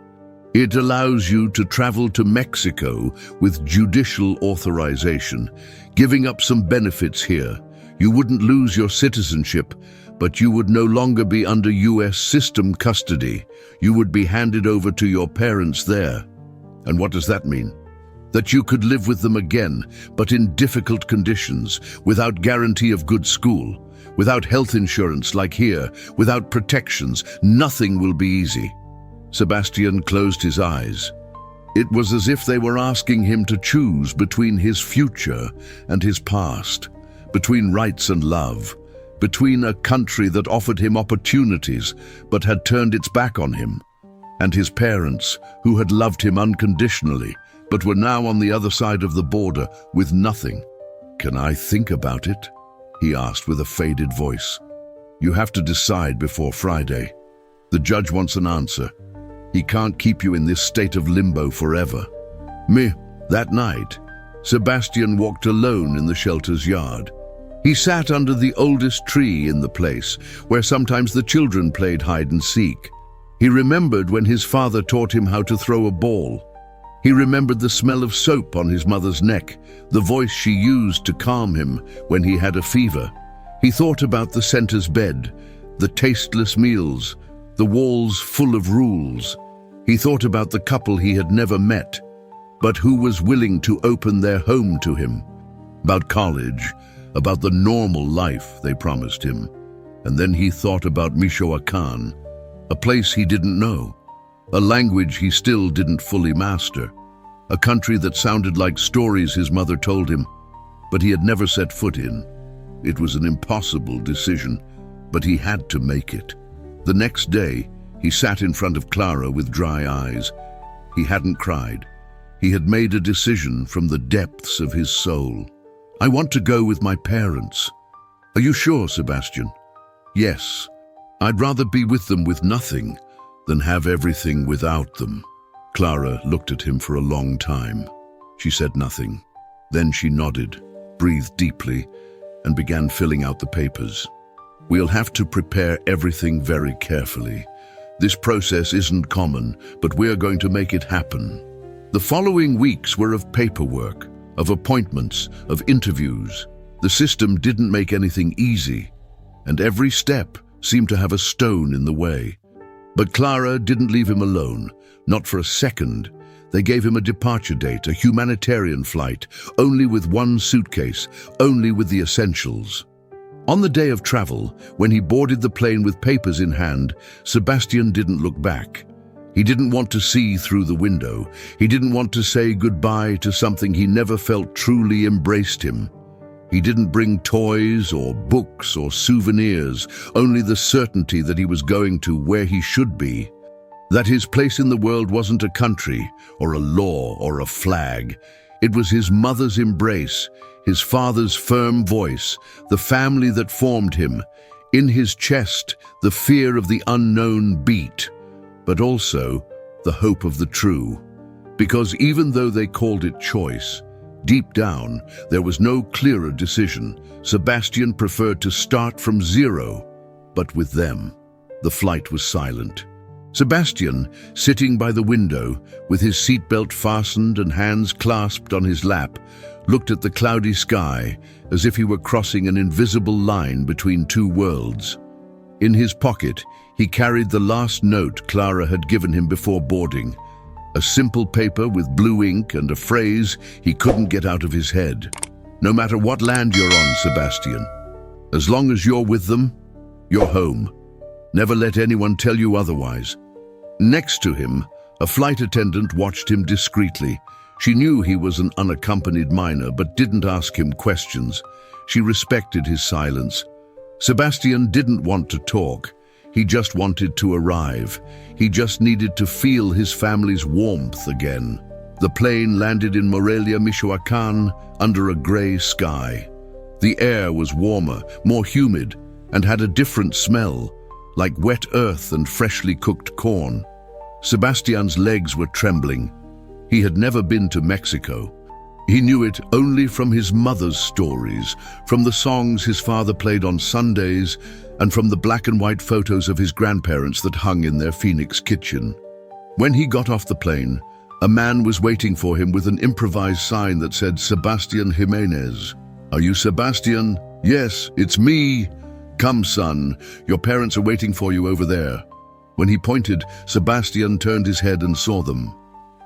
It allows you to travel to Mexico with judicial authorization, giving up some benefits here. You wouldn't lose your citizenship, but you would no longer be under U.S. system custody. You would be handed over to your parents there. And what does that mean? That you could live with them again, but in difficult conditions, without guarantee of good school, without health insurance like here, without protections. Nothing will be easy. Sebastian closed his eyes. It was as if they were asking him to choose between his future and his past, between rights and love, between a country that offered him opportunities but had turned its back on him, and his parents who had loved him unconditionally but were now on the other side of the border with nothing. "Can I think about it?" he asked with a faded voice. "You have to decide before Friday. The judge wants an answer. He can't keep you in this state of limbo forever." That night, Sebastian walked alone in the shelter's yard. He sat under the oldest tree in the place, where sometimes the children played hide and seek. He remembered when his father taught him how to throw a ball. He remembered the smell of soap on his mother's neck, the voice she used to calm him when he had a fever. He thought about the center's bed, the tasteless meals, the walls full of rules. He thought about the couple he had never met, but who was willing to open their home to him. About college, about the normal life they promised him. And then he thought about Michoacan, a place he didn't know, a language he still didn't fully master, a country that sounded like stories his mother told him, but he had never set foot in. It was an impossible decision, but he had to make it. The next day, he sat in front of Clara with dry eyes. He hadn't cried. He had made a decision from the depths of his soul. "I want to go with my parents." "Are you sure, Sebastian?" "Yes. I'd rather be with them with nothing than have everything without them." Clara looked at him for a long time. She said nothing. Then she nodded, breathed deeply, and began filling out the papers. "We'll have to prepare everything very carefully. This process isn't common, but we're going to make it happen." The following weeks were of paperwork, of appointments, of interviews. The system didn't make anything easy, and every step seemed to have a stone in the way. But Clara didn't leave him alone, not for a second. They gave him a departure date, a humanitarian flight, only with one suitcase, only with the essentials. On the day of travel, when he boarded the plane with papers in hand, Sebastian didn't look back. He didn't want to see through the window. He didn't want to say goodbye to something he never felt truly embraced him. He didn't bring toys or books or souvenirs, only the certainty that he was going to where he should be. That his place in the world wasn't a country or a law or a flag. It was his mother's embrace, his father's firm voice, the family that formed him. In his chest, the fear of the unknown beat, but also the hope of the true. Because even though they called it choice, deep down, there was no clearer decision. Sebastian preferred to start from zero. but with them. The flight was silent. Sebastian, sitting by the window, with his seatbelt fastened and hands clasped on his lap, looked at the cloudy sky as if he were crossing an invisible line between two worlds. In his pocket, he carried the last note Clara had given him before boarding, a simple paper with blue ink and a phrase he couldn't get out of his head. "No matter what land you're on, Sebastian, as long as you're with them, you're home. Never let anyone tell you otherwise." Next to him, a flight attendant watched him discreetly. She knew he was an unaccompanied minor, but didn't ask him questions. She respected his silence. Sebastian didn't want to talk. He just wanted to arrive. He just needed to feel his family's warmth again. The plane landed in Morelia, Michoacán, under a gray sky. The air was warmer, more humid, and had a different smell, like wet earth and freshly cooked corn. Sebastian's legs were trembling. He had never been to Mexico. He knew it only from his mother's stories, from the songs his father played on Sundays, and from the black and white photos of his grandparents that hung in their Phoenix kitchen. When he got off the plane, a man was waiting for him with an improvised sign that said, "Sebastian Jimenez." "Are you Sebastian?" "Yes, it's me." "Come, son, your parents are waiting for you over there." When he pointed, Sebastian turned his head and saw them.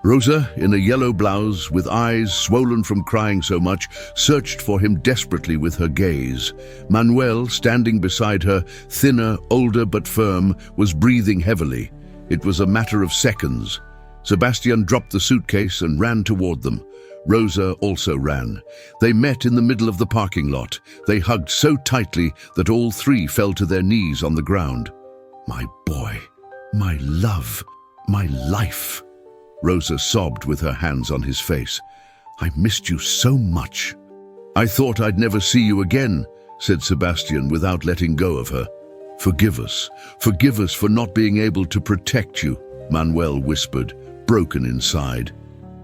Rosa, in a yellow blouse, with eyes swollen from crying so much, searched for him desperately with her gaze. Manuel, standing beside her, thinner, older but firm, was breathing heavily. It was a matter of seconds. Sebastian dropped the suitcase and ran toward them. Rosa also ran. They met in the middle of the parking lot. They hugged so tightly that all three fell to their knees on the ground. "My boy, my love, my life," Rosa sobbed with her hands on his face. "I missed you so much." "I thought I'd never see you again," said Sebastian without letting go of her. Forgive us for not being able to protect you," Manuel whispered, broken inside.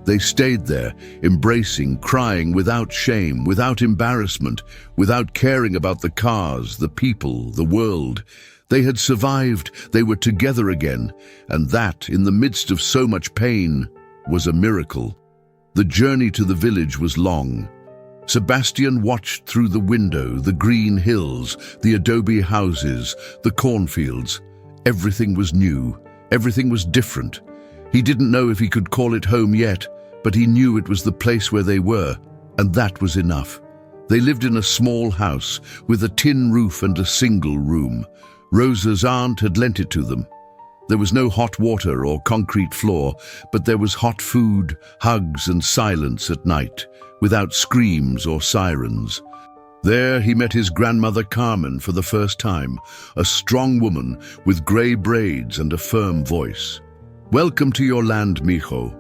They stayed there, embracing, crying without shame, without embarrassment, without caring about the cars, the people, the world. They had survived, they were together again, and that, in the midst of so much pain, was a miracle. The journey to the village was long. Sebastian watched through the window, the green hills, the adobe houses, the cornfields. Everything was new, everything was different. He didn't know if he could call it home yet, but he knew it was the place where they were, and that was enough. They lived in a small house with a tin roof and a single room. Rosa's aunt had lent it to them. There was no hot water or concrete floor, but there was hot food, hugs and silence at night, without screams or sirens. There he met his grandmother Carmen for the first time, a strong woman with grey braids and a firm voice. "Welcome to your land, mijo.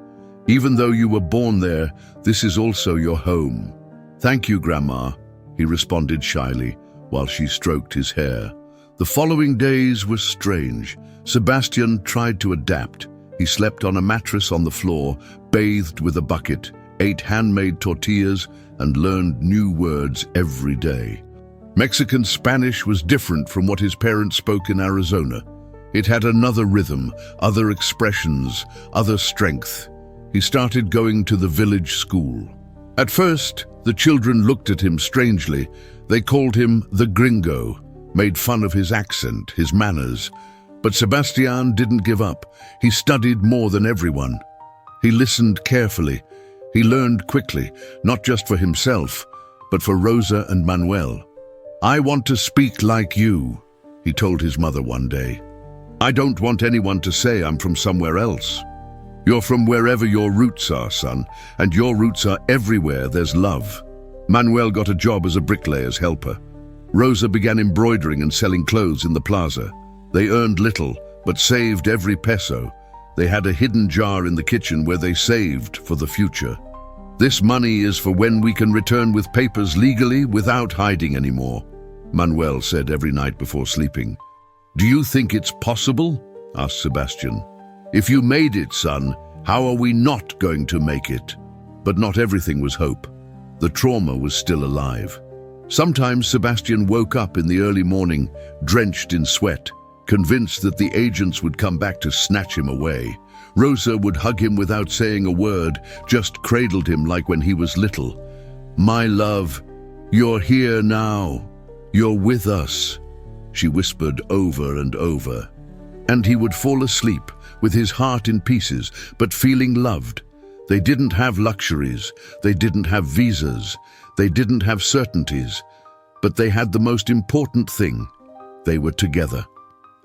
Even though you were born there, this is also your home." "Thank you, Grandma," he responded shyly, while she stroked his hair. The following days were strange. Sebastian tried to adapt. He slept on a mattress on the floor, bathed with a bucket, ate handmade tortillas, and learned new words every day. Mexican Spanish was different from what his parents spoke in Arizona. It had another rhythm, other expressions, other strength. He started going to the village school. At first, the children looked at him strangely. They called him the gringo, made fun of his accent, his manners. But Sebastian didn't give up. He studied more than everyone. He listened carefully. He learned quickly, not just for himself, but for Rosa and Manuel. "I want to speak like you," he told his mother one day. "I don't want anyone to say I'm from somewhere else. You're from wherever your roots are, son, and your roots are everywhere there's love." Manuel got a job as a bricklayer's helper. Rosa began embroidering and selling clothes in the plaza. They earned little, but saved every peso. They had a hidden jar in the kitchen where they saved for the future. "This money is for when we can return with papers legally without hiding anymore," Manuel said every night before sleeping. "Do you think it's possible?" asked Sebastian. "If you made it, son, how are we not going to make it?" But not everything was hope. The trauma was still alive. Sometimes Sebastian woke up in the early morning, drenched in sweat, convinced that the agents would come back to snatch him away. Rosa would hug him without saying a word, just cradled him like when he was little. "My love, you're here now. You're with us," she whispered over and over. And he would fall asleep, with his heart in pieces, but feeling loved. They didn't have luxuries, they didn't have visas, they didn't have certainties, but they had the most important thing. They were together.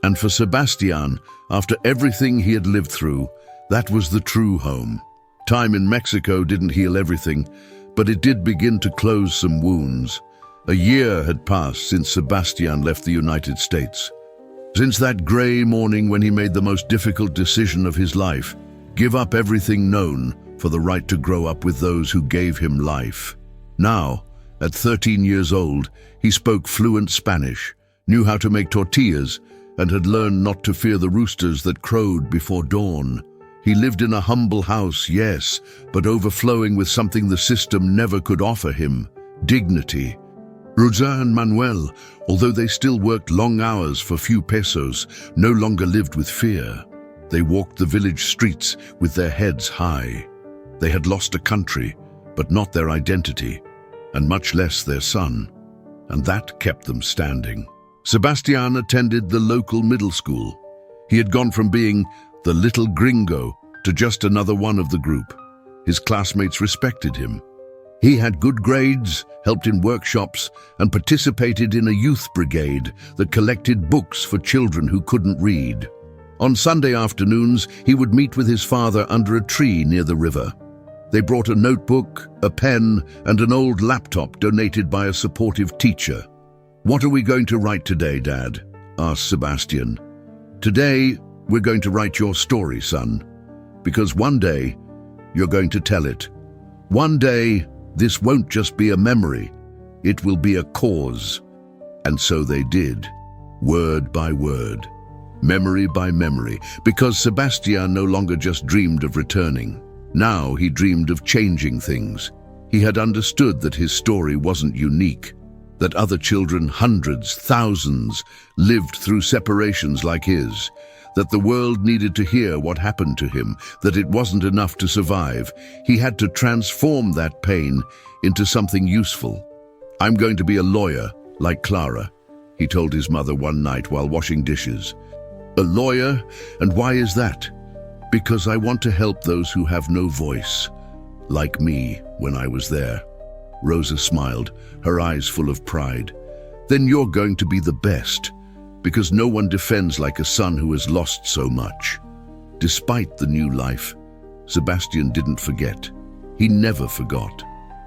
And for Sebastian, after everything he had lived through, that was the true home. Time in Mexico didn't heal everything, but it did begin to close some wounds. A year had passed since Sebastian left the United States. Since that grey morning when he made the most difficult decision of his life, give up everything known for the right to grow up with those who gave him life. Now, at 13 years old, he spoke fluent Spanish, knew how to make tortillas, and had learned not to fear the roosters that crowed before dawn. He lived in a humble house, yes, but overflowing with something the system never could offer him: dignity. Rosa and Manuel, although they still worked long hours for few pesos, no longer lived with fear. They walked the village streets with their heads high. They had lost a country, but not their identity, and much less their son. And that kept them standing. Sebastian attended the local middle school. He had gone from being the little gringo to just another one of the group. His classmates respected him. He had good grades, helped in workshops, and participated in a youth brigade that collected books for children who couldn't read. On Sunday afternoons, he would meet with his father under a tree near the river. They brought a notebook, a pen, and an old laptop donated by a supportive teacher. "What are we going to write today, Dad?" asked Sebastian. "Today, we're going to write your story, son, because one day, you're going to tell it. One day, this won't just be a memory, it will be a cause." And so they did, word by word, memory by memory, because Sebastian no longer just dreamed of returning. Now he dreamed of changing things. He had understood that his story wasn't unique, that other children, hundreds, thousands, lived through separations like his, that the world needed to hear what happened to him, that it wasn't enough to survive. He had to transform that pain into something useful. "I'm going to be a lawyer, like Clara," he told his mother one night while washing dishes. "A lawyer? And why is that?" "Because I want to help those who have no voice, like me when I was there." Rosa smiled, her eyes full of pride. "Then you're going to be the best, because no one defends like a son who has lost so much." Despite the new life, Sebastian didn't forget. He never forgot.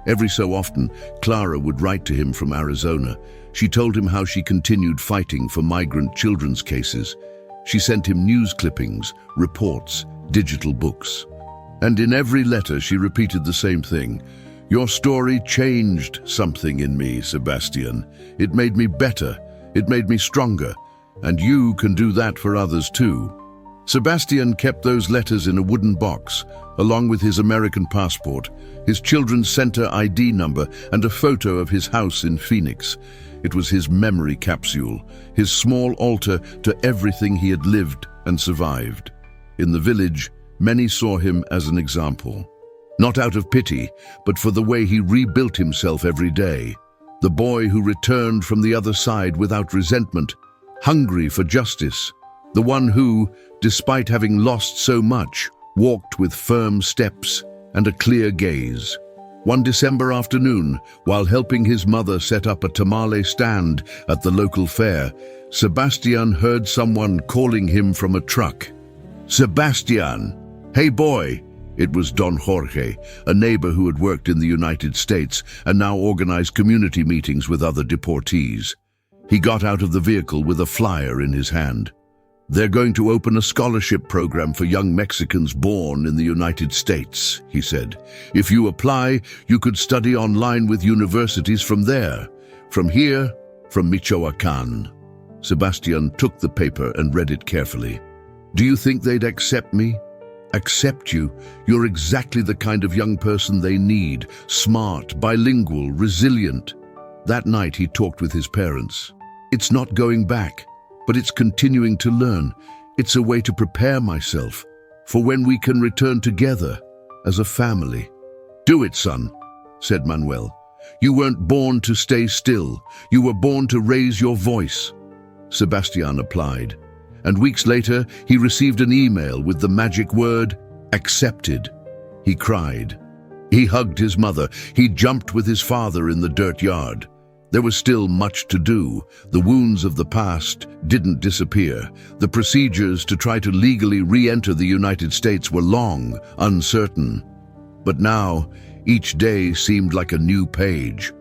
Every so often, Clara would write to him from Arizona. She told him how she continued fighting for migrant children's cases. She sent him news clippings, reports, digital books. And in every letter she repeated the same thing: "Your story changed something in me, Sebastian. It made me better, it made me stronger, and you can do that for others too." Sebastian kept those letters in a wooden box, along with his American passport, his children's center ID number, and a photo of his house in Phoenix. It was his memory capsule, his small altar to everything he had lived and survived. In the village, many saw him as an example. Not out of pity, but for the way he rebuilt himself every day. The boy who returned from the other side without resentment, hungry for justice. The one who, despite having lost so much, walked with firm steps and a clear gaze. One December afternoon, while helping his mother set up a tamale stand at the local fair, Sebastian heard someone calling him from a truck. "Sebastian! Hey boy!" It was Don Jorge, a neighbor who had worked in the United States and now organized community meetings with other deportees. He got out of the vehicle with a flyer in his hand. "They're going to open a scholarship program for young Mexicans born in the United States," he said. "If you apply, you could study online with universities from there. From here, from Michoacan." Sebastian took the paper and read it carefully. "Do you think they'd accept me?" "Accept you? You're exactly the kind of young person they need. Smart, bilingual, resilient." That night he talked with his parents. It's not going back, but it's continuing to learn. It's a way to prepare myself for when we can return together as a family. Do it, son, said Manuel. You weren't born to stay still. You were born to raise your voice. Sebastian applied, and weeks later he received an email with the magic word, accepted. He cried. He hugged his mother. He jumped with his father in the dirt yard. There was still much to do. The wounds of the past didn't disappear. The procedures to try to legally re-enter the United States were long, uncertain. But now, each day seemed like a new page.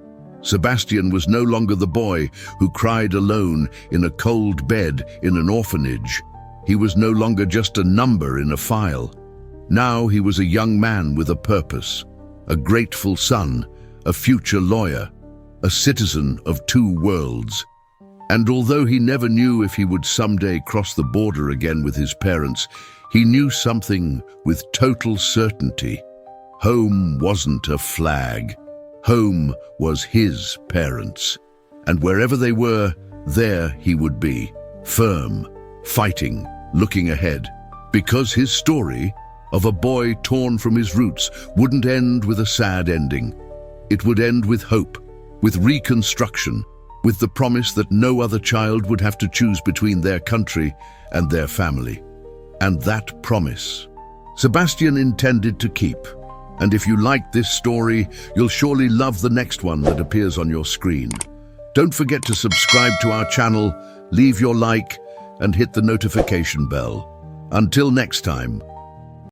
Sebastian was no longer the boy who cried alone in a cold bed in an orphanage. He was no longer just a number in a file. Now he was a young man with a purpose, a grateful son, a future lawyer, a citizen of two worlds. And although he never knew if he would someday cross the border again with his parents, he knew something with total certainty. Home wasn't a flag. Home was his parents. And wherever they were, there he would be, firm, fighting, looking ahead. Because his story of a boy torn from his roots wouldn't end with a sad ending. It would end with hope, with reconstruction, with the promise that no other child would have to choose between their country and their family. And that promise, Sebastian intended to keep. And if you liked this story, you'll surely love the next one that appears on your screen. Don't forget to subscribe to our channel, leave your like, and hit the notification bell. Until next time,